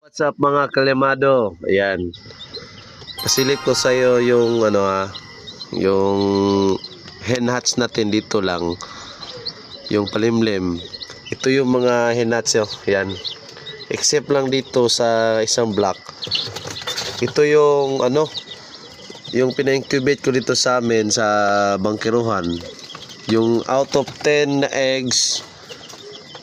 What's up mga kalemado? Ayan. Pasilip ko sa iyo yung yung hen hatch natin dito lang. Yung palimlim. Ito yung mga hen hatch yo. Ayan. Except lang dito sa isang block. Ito yung yung pina-incubate ko dito sa amin sa bangkiruhan. Yung out of 10 na eggs,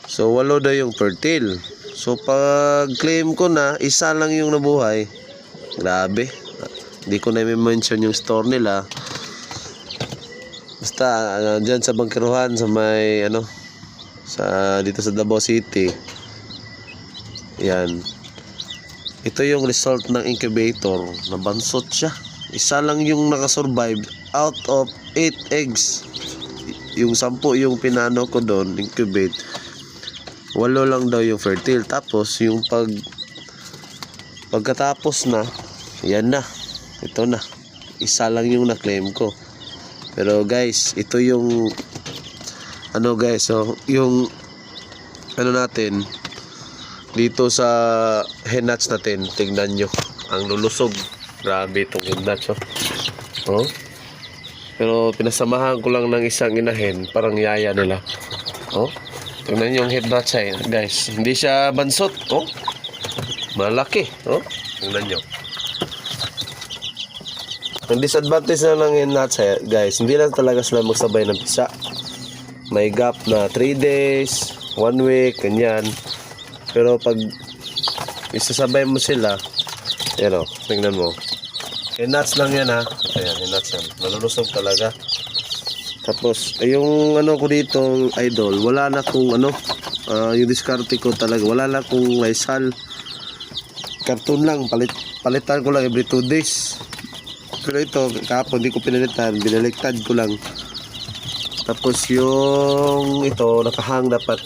so 8 daw yung fertile. So pag claim ko na isa lang yung nabuhay, grabe, hindi ko na i-mention yung store nila. Basta dyan sa bangkiruhan sa may dito sa Davao City. Yan, ito yung result ng incubator. Nabansot siya, isa lang yung nakasurvive out of 8 eggs. Yung 10 yung pinano ko doon incubate, 8 lang daw yung fertile. Tapos yung pagkatapos na, yan na, ito na, isa lang yung na-claim ko. Pero guys, ito yung guys, so yung natin dito sa hen hatch natin, tingnan nyo ang lulusog. Grabe itong hen hatch, oh. Pero pinasamahan ko lang ng isang inahin, parang yaya nila. Oh, tingnan nyo yung head hatch guys, hindi siya bansot. Oh, malaki. Oh, tingnan nyo. Ang disadvantage na ng hen hatch guys, hindi lang talaga sila magsabay ng pisa. May gap na 3 days, 1 week, ganyan. Pero pag isasabay mo sila, yan, tingnan mo. Hen hatch lang yan, ha. Ayan, hen hatch yan. Malulusog talaga. Tapos, yung ko dito, idol, wala na kung yung diskarte ko talaga. Wala na kung Lysol. Karton lang, palitan ko lang every 2 days. Pero ito, kahapon, di ko pinalitan. Binaliktad ko lang. Tapos, yung ito, nakahang dapat.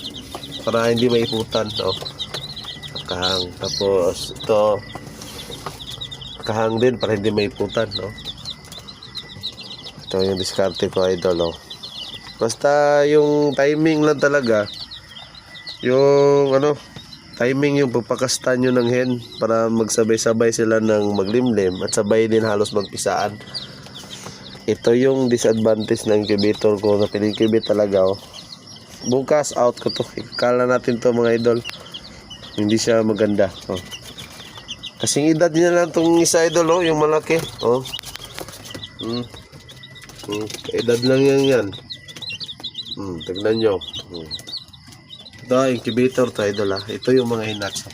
Para hindi maiputan. Oh. Nakahang. Tapos, ito, kahang din para hindi maiputan, no? Ito yung diskarte ko, idol, oh. Basta yung timing lang talaga, yung timing yung pagpakasta nyo ng hen para magsabay-sabay sila ng maglimlim at sabay din halos magpisaan. Ito yung disadvantage ng incubator ko na pin-incubate talaga, oh. Bukas out ko to, ikala natin to mga idol, hindi siya maganda, oh. Kasing edad niya lang itong isa, idol, oh, yung malaki, oh. Edad lang yan. Tignan nyo. Ito, incubator to, idol, ha. Ito yung mga hen hatch.